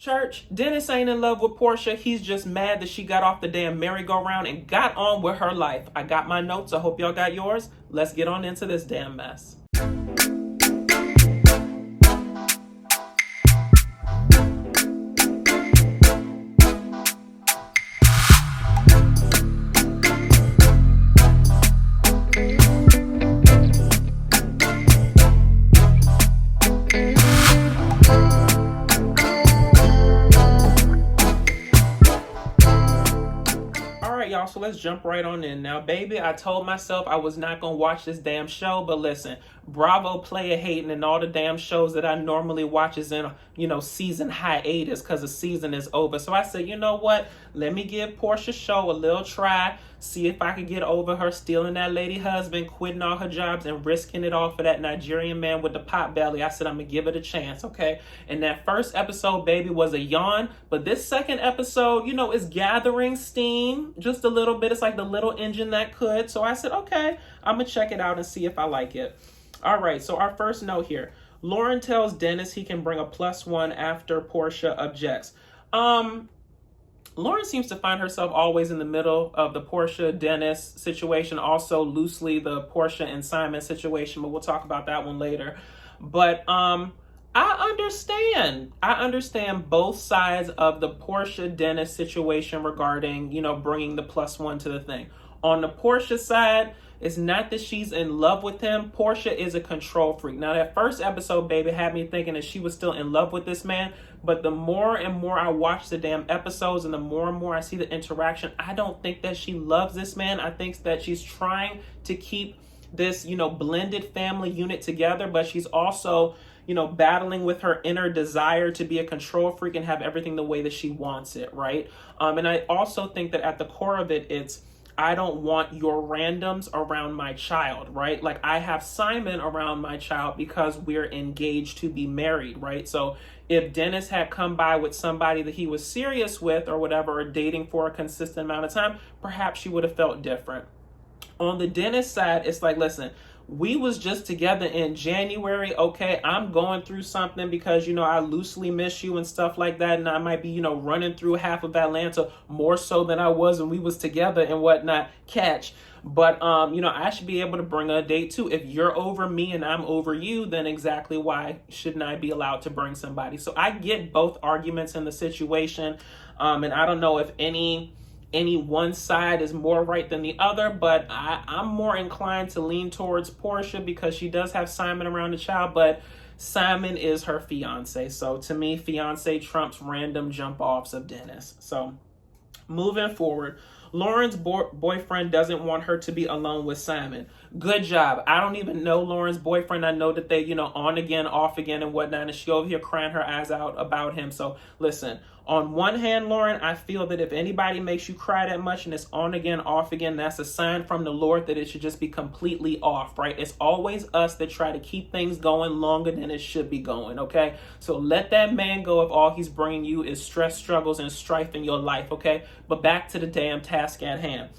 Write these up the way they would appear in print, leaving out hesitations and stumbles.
Church, Dennis ain't in love with Porsha. He's just mad that she got off the damn merry-go-round and got on with her life. I got my notes. I hope y'all got yours. Let's get on into this damn mess. Y'all, so let's jump right on in. Now, baby, I told myself I was not gonna watch this damn show, but listen, Bravo player hating and all the damn shows that I normally watch is in, season hiatus because the season is over. So I said, you know what? Let me give Porsha's show a little try, see if I could get over her stealing that lady husband, quitting all her jobs, and risking it all for that Nigerian man with the pot belly. I said, I'm gonna give it a chance, okay? And that first episode, baby, was a yawn, but this second episode, is gathering steam just a little bit. It's like the little engine that could. So I said, okay, I'm gonna check it out and see if I like it. All right, so our first note here. Lauren tells Dennis he can bring a +1 after Porsha objects. Lauren seems to find herself always in the middle of the Porsha-Dennis situation, also loosely the Porsha and Simon situation, but we'll talk about that one later. But I understand both sides of the Porsha-Dennis situation regarding, bringing the +1 to the thing. On the Porsha side, it's not that she's in love with him. Porsha is a control freak. Now, that first episode, baby, had me thinking that she was still in love with this man. But the more and more I watch the damn episodes and the more I see the interaction, I don't think that she loves this man. I think that she's trying to keep this, blended family unit together. But she's also, battling with her inner desire to be a control freak and have everything the way that she wants it, right? And I also think that at the core of it, it's, I don't want your randoms around my child, right? Like, I have Simon around my child because we're engaged to be married, right? So if Dennis had come by with somebody that he was serious with or whatever, or dating for a consistent amount of time, perhaps she would have felt different. On the Dennis side, it's like, listen, we was just together in January. Okay, I'm going through something because, I loosely miss you and stuff like that. And I might be, running through half of Atlanta more so than I was when we was together and whatnot. Catch. But, I should be able to bring a date too. If you're over me and I'm over you, then exactly why shouldn't I be allowed to bring somebody? So I get both arguments in the situation. And I don't know if any one side is more right than the other, but I'm more inclined to lean towards Porsha because she does have Simon around the child, but Simon is her fiance. So to me, fiance trumps random jump offs of Dennis. So moving forward, Lauren's boyfriend doesn't want her to be alone with Simon. Good job. I don't even know Lauren's boyfriend. I know that they, on again, off again and whatnot. And she over here crying her eyes out about him. So listen, on one hand, Lauren, I feel that if anybody makes you cry that much and it's on again, off again, that's a sign from the Lord that it should just be completely off, right? It's always us that try to keep things going longer than it should be going, okay? So let that man go if all he's bringing you is stress, struggles, and strife in your life, okay? But back to the damn task at hand.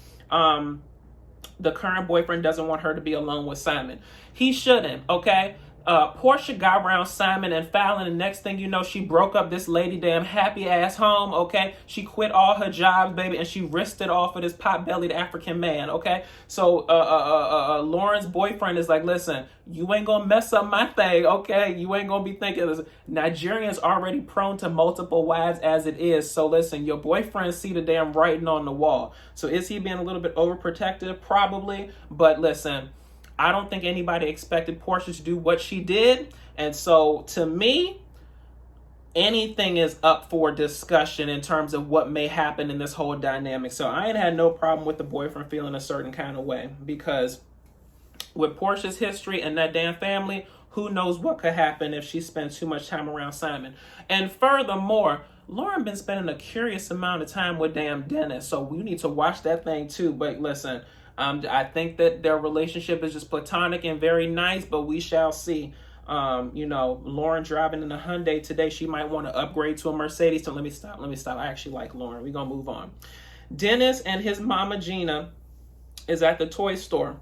The current boyfriend doesn't want her to be alone with Simon. He shouldn't, okay? Porsha got around Simon and Fallon, and next thing you know, she broke up this lady damn happy ass home, okay? She quit all her jobs, baby, and she risked it all for this pot-bellied African man, okay? So Lauren's boyfriend is like, listen, you ain't gonna mess up my thing, okay? You ain't gonna be thinking this. Nigerians already prone to multiple wives as it is. So listen, your boyfriend see the damn writing on the wall. So is he being a little bit overprotective? Probably, but listen, I don't think anybody expected Porsha to do what she did. And so to me, anything is up for discussion in terms of what may happen in this whole dynamic. So I ain't had no problem with the boyfriend feeling a certain kind of way, because with Porsha's history and that damn family, who knows what could happen if she spends too much time around Simon. And furthermore, Lauren been spending a curious amount of time with damn Dennis. So we need to watch that thing too. But listen, I think that their relationship is just platonic and very nice, but we shall see. Lauren driving in a Hyundai today, she might want to upgrade to a Mercedes. So let me stop. I actually like Lauren. We're going to move on. Dennis and his mama Gina is at the toy store.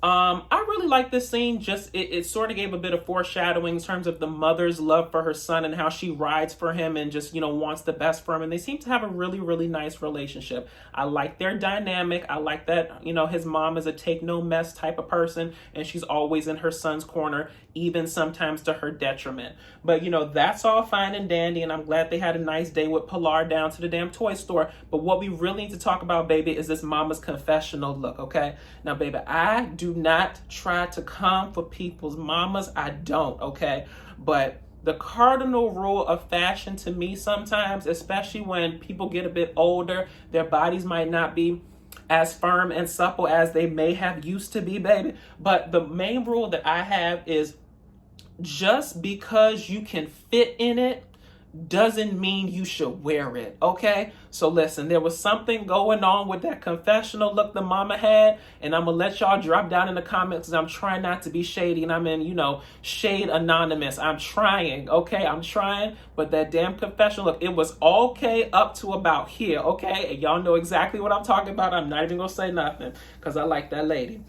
I really like this scene. Just it sort of gave a bit of foreshadowing in terms of the mother's love for her son and how she rides for him and just, wants the best for him. And they seem to have a really, really nice relationship. I like their dynamic. I like that, his mom is a take no mess type of person and she's always in her son's corner, even sometimes to her detriment. But, that's all fine and dandy. And I'm glad they had a nice day with Pilar down to the damn toy store. But what we really need to talk about, baby, is this mama's confessional look, okay? Now, baby, I do not try to come for people's mamas. I don't, okay? But the cardinal rule of fashion to me sometimes, especially when people get a bit older, their bodies might not be as firm and supple as they may have used to be, baby. But the main rule that I have is just because you can fit in it doesn't mean you should wear it, okay? So listen, there was something going on with that confessional look the mama had, and I'm gonna let y'all drop down in the comments because I'm trying not to be shady, and I'm in, shade anonymous. I'm trying, okay? I'm trying, but that damn confessional look, it was okay up to about here, okay? And y'all know exactly what I'm talking about. I'm not even gonna say nothing because I like that lady.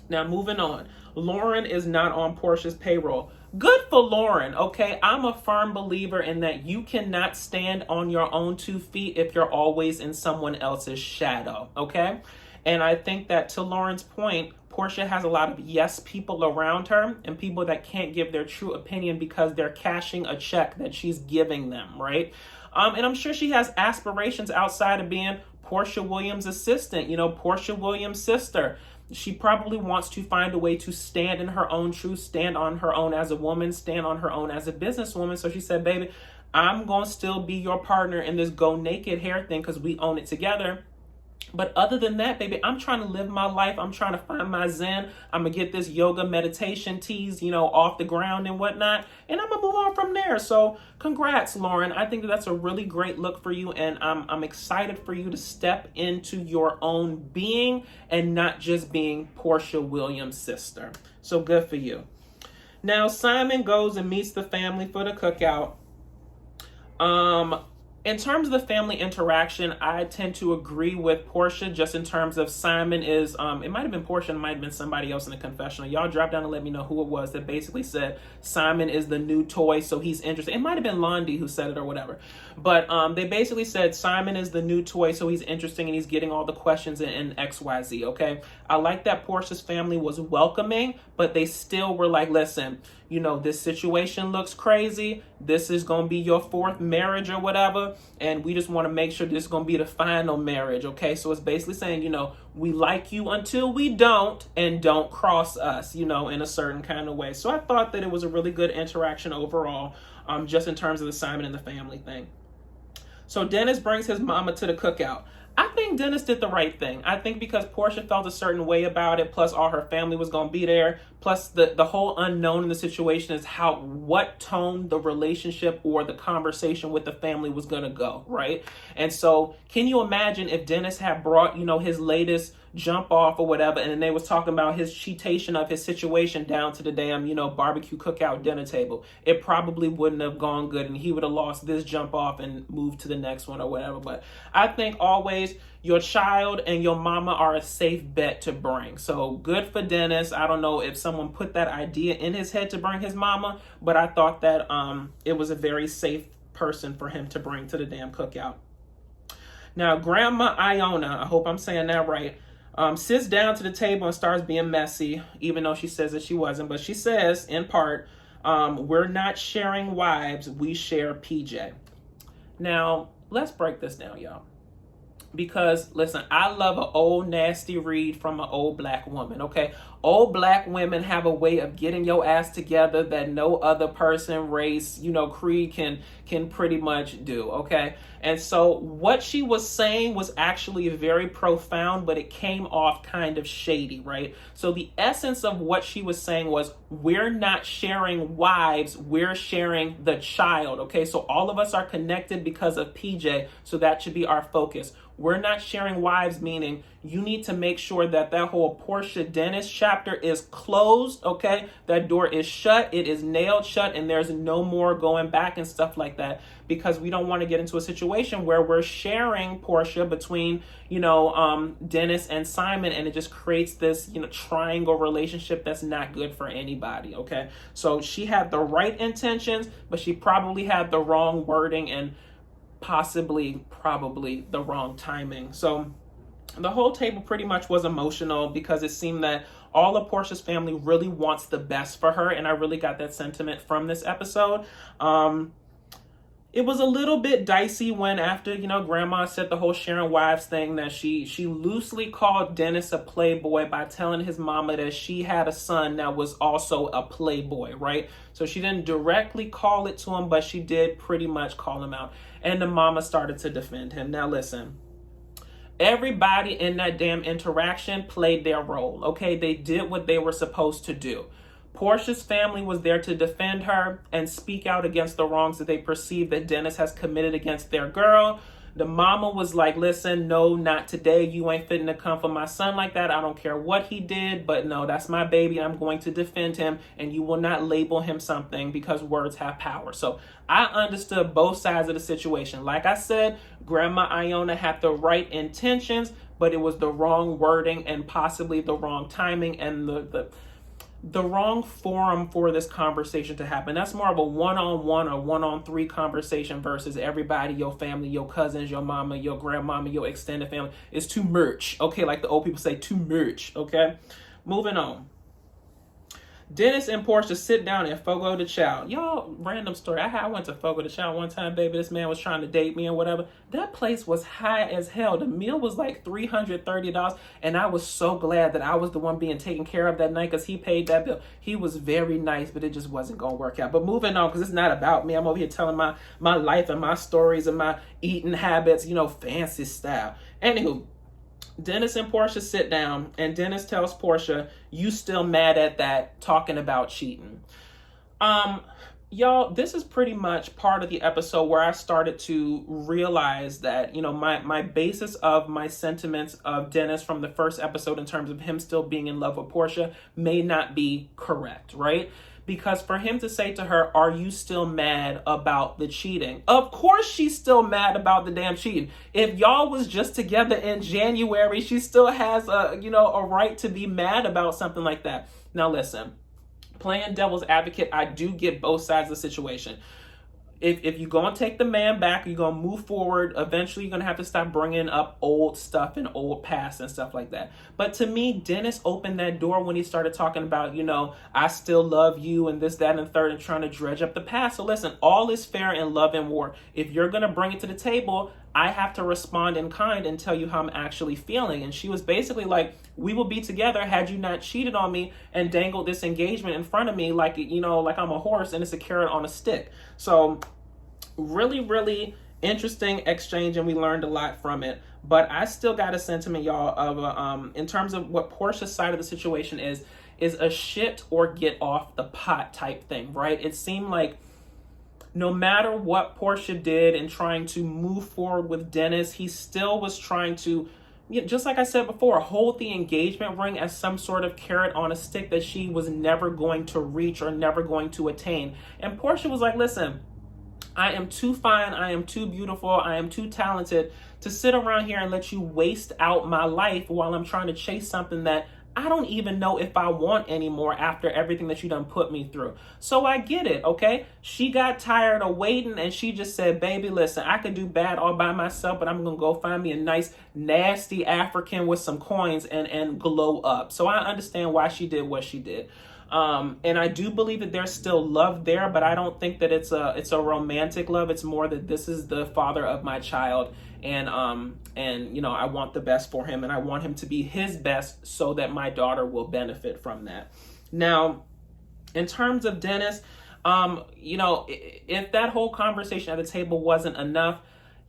Now, moving on. Lauren is not on Porsha's payroll. Good for Lauren, okay? I'm a firm believer in that you cannot stand on your own 2 feet if you're always in someone else's shadow, okay? And I think that to Lauren's point, Porsha has a lot of yes people around her and people that can't give their true opinion because they're cashing a check that she's giving them, right? And I'm sure she has aspirations outside of being Porsha Williams' assistant, Porsha Williams' sister. She probably wants to find a way to stand in her own truth, stand on her own as a woman, stand on her own as a businesswoman. So she said, baby, I'm going to still be your partner in this go naked hair thing because we own it together. But other than that, baby, I'm trying to live my life. I'm trying to find my zen. I'm going to get this yoga meditation tease, off the ground and whatnot. And I'm going to move on from there. So congrats, Lauren. I think that's a really great look for you. And I'm excited for you to step into your own being and not just being Porsha Williams' sister. So good for you. Now, Simon goes and meets the family for the cookout. In terms of the family interaction, I tend to agree with Porsha just in terms of Simon is, it might have been Porsha, it might have been somebody else in the confessional. Y'all drop down and let me know who it was that basically said Simon is the new toy, so he's interested. It might have been Londi who said it or whatever. But they basically said Simon is the new toy, so he's interesting and he's getting all the questions in XYZ, okay? I like that Porsha's family was welcoming, but they still were like, listen, this situation looks crazy. This is going to be your 4th marriage or whatever. And we just want to make sure this is going to be the final marriage. Okay. So it's basically saying, we like you until we don't, and don't cross us, in a certain kind of way. So I thought that it was a really good interaction overall, just in terms of the Simon and the family thing. So Dennis brings his mama to the cookout. I think Dennis did the right thing. I think because Porsha felt a certain way about it, plus all her family was going to be there, plus the whole unknown in the situation is what tone the relationship or the conversation with the family was going to go, right? And so can you imagine if Dennis had brought, his latest jump off or whatever, and then they was talking about his cheatation of his situation down to the damn, barbecue cookout dinner table. It probably wouldn't have gone good, and he would have lost this jump off and moved to the next one or whatever. But I think always your child and your mama are a safe bet to bring. So good for Dennis. I don't know if someone put that idea in his head to bring his mama, but I thought that it was a very safe person for him to bring to the damn cookout. Now, Grandma Iona, I hope I'm saying that right, sits down to the table and starts being messy, even though she says that she wasn't. But she says, in part, we're not sharing wives, we share PJ. Now, let's break this down, y'all. Because, listen, I love an old nasty read from an old black woman, okay? Old black women have a way of getting your ass together that no other person, race, creed can pretty much do, okay? And so what she was saying was actually very profound, but it came off kind of shady, right? So the essence of what she was saying was, we're not sharing wives, we're sharing the child, okay? So all of us are connected because of PJ, so that should be our focus. We're not sharing wives, meaning you need to make sure that that whole Porsha Dennis chapter is closed, okay? That door is shut, it is nailed shut, and there's no more going back and stuff like that, because we don't want to get into a situation where we're sharing Porsha between, Dennis and Simon, and it just creates this, triangle relationship that's not good for anybody, okay? So she had the right intentions, but she probably had the wrong wording and probably the wrong timing. So the whole table pretty much was emotional because it seemed that all of Porsha's family really wants the best for her, and I really got that sentiment from this episode. It was a little bit dicey when after, Grandma said the whole sharing wives thing, that she loosely called Dennis a playboy by telling his mama that she had a son that was also a playboy, right? So she didn't directly call it to him, but she did pretty much call him out. And the mama started to defend him. Now listen, everybody in that damn interaction played their role, okay? They did what they were supposed to do. Porsha's family was there to defend her and speak out against the wrongs that they perceive that Dennis has committed against their girl. The mama was like, listen, no, not today. You ain't fitting to come for my son like that. I don't care what he did, but no, that's my baby. I'm going to defend him, and you will not label him something, because words have power. So I understood both sides of the situation. Like I said, Grandma Iona had the right intentions, but it was the wrong wording and possibly the wrong timing and the wrong forum for this conversation to happen. That's more of a one-on-one or one-on-three conversation versus everybody, your family, your cousins, your mama, your grandmama, your extended family. It's too much, okay? Like the old people say, too much, okay? Moving on. Dennis and Porsha sit down in Fogo de Chao. Y'all, random story. I went to Fogo de Chao one time, baby. This man was trying to date me and whatever. That place was high as hell. The meal was like $330, and I was so glad that I was the one being taken care of that night because he paid that bill. He was very nice, but it just wasn't going to work out. But moving on, because it's not about me. I'm over here telling my life and my stories and my eating habits, fancy style. Anywho, Dennis and Porsha sit down, and Dennis tells Porsha, you still mad at that, talking about cheating. Y'all, this is pretty much part of the episode where I started to realize that, my basis of my sentiments of Dennis from the first episode in terms of him still being in love with Porsha may not be correct, right? Because for him to say to her, are you still mad about the cheating? Of course she's still mad about the damn cheating. If y'all was just together in January, she still has a right to be mad about something like that. Now listen, playing devil's advocate, I do get both sides of the situation. If you're going to take the man back, you're going to move forward, eventually you're going to have to stop bringing up old stuff and old past and stuff like that. But to me, Dennis opened that door when he started talking about, I still love you and this, that, and the third, and trying to dredge up the past. So listen, all is fair in love and war. If you're going to bring it to the table, I have to respond in kind and tell you how I'm actually feeling. And she was basically like, we will be together had you not cheated on me and dangled this engagement in front of me like I'm a horse and it's a carrot on a stick. So really, really interesting exchange, and we learned a lot from it. But I still got a sentiment, y'all, of in terms of what Porsha's side of the situation is a shit or get off the pot type thing, right? It seemed like no matter what Porsha did in trying to move forward with Dennis, he still was trying to, just like I said before, hold the engagement ring as some sort of carrot on a stick that she was never going to reach or never going to attain. And Porsha was like, listen, I am too fine, I am too beautiful, I am too talented to sit around here and let you waste out my life while I'm trying to chase something that I don't even know if I want anymore after everything that you done put me through. So I get it, okay? She got tired of waiting and she just said, baby, listen, I could do bad all by myself, but I'm going to go find me a nice, nasty African with some coins and glow up. So I understand why she did what she did. And I do believe that there's still love there, but I don't think that it's a romantic love. It's more that this is the father of my child, and I want the best for him, and I want him to be his best so that my daughter will benefit from that. Now, in terms of Dennis, if that whole conversation at the table wasn't enough,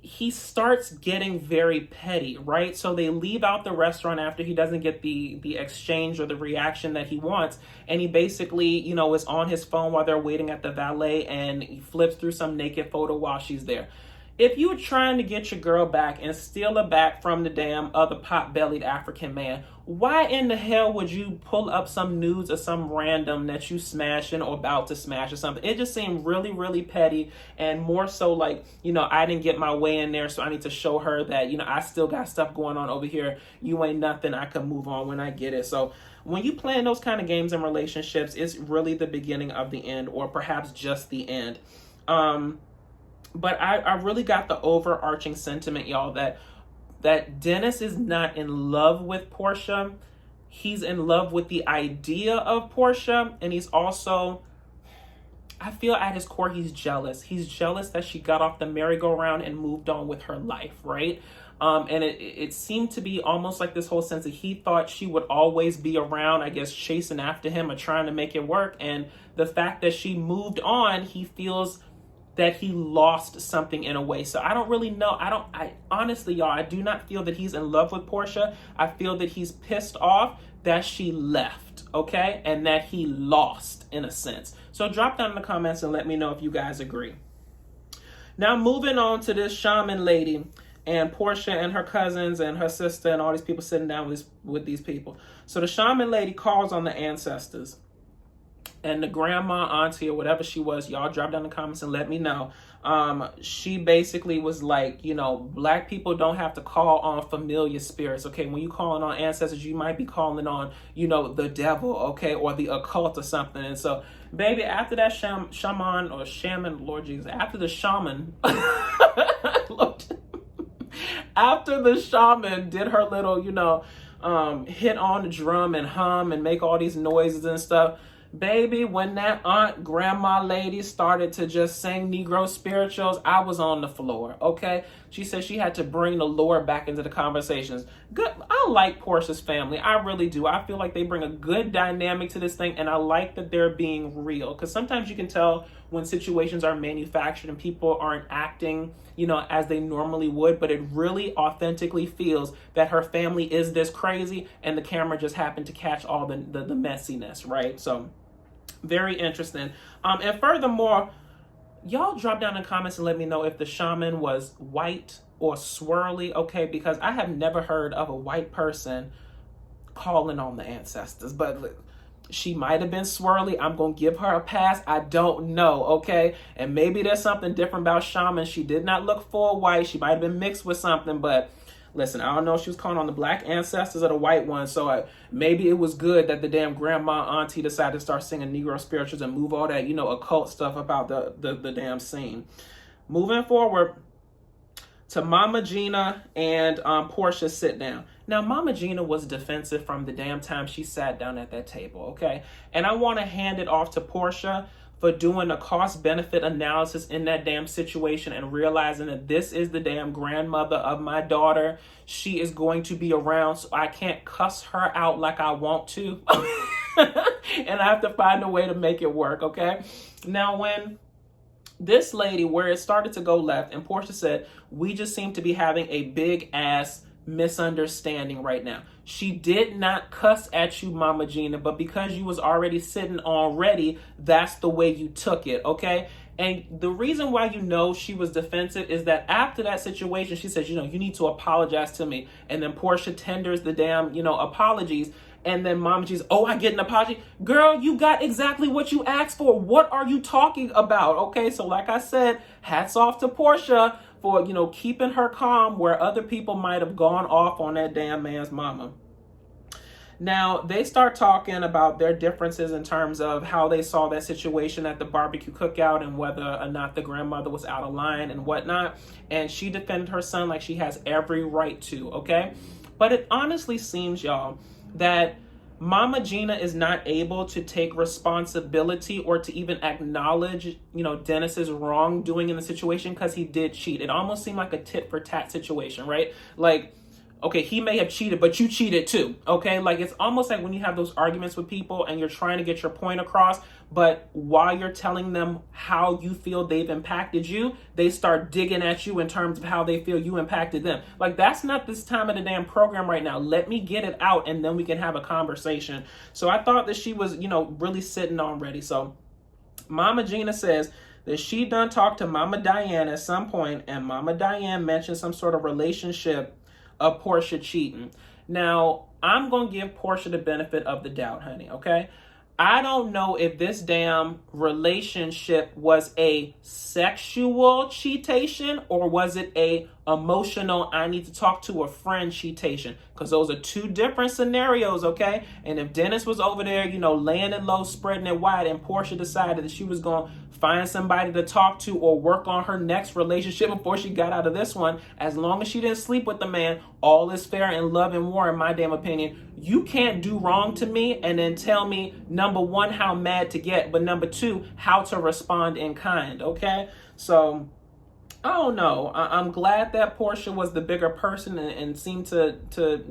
he starts getting very petty, right? So they leave out the restaurant after he doesn't get the exchange or the reaction that he wants. And he basically, is on his phone while they're waiting at the valet, and he flips through some naked photo while she's there. If you're trying to get your girl back and steal her back from the damn other pot-bellied African man, why in the hell would you pull up some nudes of some random that you smashing or about to smash or something? It just seemed really, really petty, and more so like, I didn't get my way in there, so I need to show her that, I still got stuff going on over here. You ain't nothing. I can move on when I get it. So when you playing those kind of games in relationships, it's really the beginning of the end, or perhaps just the end. But I really got the overarching sentiment, y'all, that Dennis is not in love with Porsha. He's in love with the idea of Porsha. And he's also, I feel at his core, he's jealous. He's jealous that she got off the merry-go-round and moved on with her life, right? And it seemed to be almost like this whole sense that he thought she would always be around, I guess, chasing after him or trying to make it work. And the fact that she moved on, he feels that he lost something in a way. So I don't really know. I honestly, y'all, I do not feel that he's in love with Porsha. I feel that he's pissed off that she left, okay? And that he lost, in a sense. So drop down in the comments and let me know if you guys agree. Now, moving on to this shaman lady and Porsha and her cousins and her sister and all these people sitting down with these people. So the shaman lady calls on the ancestors. And the grandma, auntie, or whatever she was, y'all drop down in the comments and let me know. She basically was like, Black people don't have to call on familiar spirits, okay? When you calling on ancestors, you might be calling on, the devil, okay? Or the occult or something. And so, baby, after that shaman, Lord Jesus, after the shaman, after the shaman did her little, hit on the drum and hum and make all these noises and stuff, baby, when that aunt, grandma lady started to just sing Negro spirituals, I was on the floor, okay? She said she had to bring the Lord back into the conversations. Good. I like Porsha's family. I really do. I feel like they bring a good dynamic to this thing, and I like that they're being real. Because sometimes you can tell when situations are manufactured and people aren't acting, as they normally would, but it really authentically feels that her family is this crazy, and the camera just happened to catch all the messiness, right? So very interesting. And furthermore, y'all drop down in the comments and let me know if the shaman was white or swirly, okay? Because I have never heard of a white person calling on the ancestors, but she might have been swirly. I'm going to give her a pass. I don't know, okay? And maybe there's something different about shaman. She did not look full white. She might have been mixed with something, but listen, I don't know if she was calling on the Black ancestors or the white ones, so maybe it was good that the damn grandma auntie decided to start singing Negro spirituals and move all that, occult stuff about the damn scene. Moving forward to Mama Gina and Porsha sit down. Now, Mama Gina was defensive from the damn time she sat down at that table, okay? And I want to hand it off to Porsha for doing a cost-benefit analysis in that damn situation and realizing that this is the damn grandmother of my daughter. She is going to be around, so I can't cuss her out like I want to. And I have to find a way to make it work, okay? Now, when this lady, where it started to go left, and Porsha said, we just seem to be having a big-ass misunderstanding right now. She did not cuss at you, Mama Gina, but because you was already sitting already, that's the way you took it, okay? And the reason why she was defensive is that after that situation, she says, you need to apologize to me. And then Porsha tenders the damn, apologies. And then Mama G's, I get an apology. Girl, you got exactly what you asked for. What are you talking about? Okay, so like I said, hats off to Porsha for, keeping her calm where other people might have gone off on that damn man's mama. Now, they start talking about their differences in terms of how they saw that situation at the barbecue cookout and whether or not the grandmother was out of line and whatnot. And she defended her son like she has every right to, okay? But it honestly seems, y'all, that Mama Gina is not able to take responsibility or to even acknowledge, Dennis's wrongdoing in the situation because he did cheat. It almost seemed like a tit for tat situation, right? Like, okay, he may have cheated, but you cheated too, okay? Like, it's almost like when you have those arguments with people and you're trying to get your point across, but while you're telling them how you feel they've impacted you, they start digging at you in terms of how they feel you impacted them. Like, that's not this time of the damn program right now. Let me get it out and then we can have a conversation. So I thought that she was, really sitting on ready. So Mama Gina says, that she done talked to Mama Diane at some point, and Mama Diane mentioned some sort of relationship of Porsha cheating. Now, I'm going to give Porsha the benefit of the doubt, honey, okay? I don't know if this damn relationship was a sexual cheatation or was it a emotional, I need to talk to a friend cheatation, because those are two different scenarios, okay? And if Dennis was over there, laying it low, spreading it wide, and Porsha decided that she was going to find somebody to talk to or work on her next relationship before she got out of this one, as long as she didn't sleep with the man, all is fair in love and war, in my damn opinion. You can't do wrong to me and then tell me, number one, how mad to get, but number two, how to respond in kind, okay? So, I don't know. I'm glad that Porsha was the bigger person and seemed to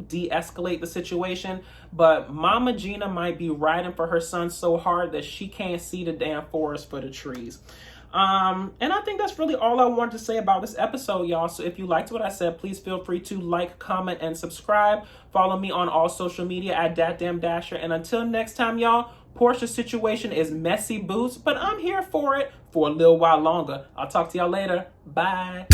de-escalate the situation. But Mama Gina might be riding for her son so hard that she can't see the damn forest for the trees. And I think that's really all I wanted to say about this episode, y'all. So if you liked what I said, please feel free to like, comment, and subscribe. Follow me on all social media at DatDamnDasher. And until next time, y'all, Porsha's situation is messy boots, but I'm here for it for a little while longer. I'll talk to y'all later. Bye.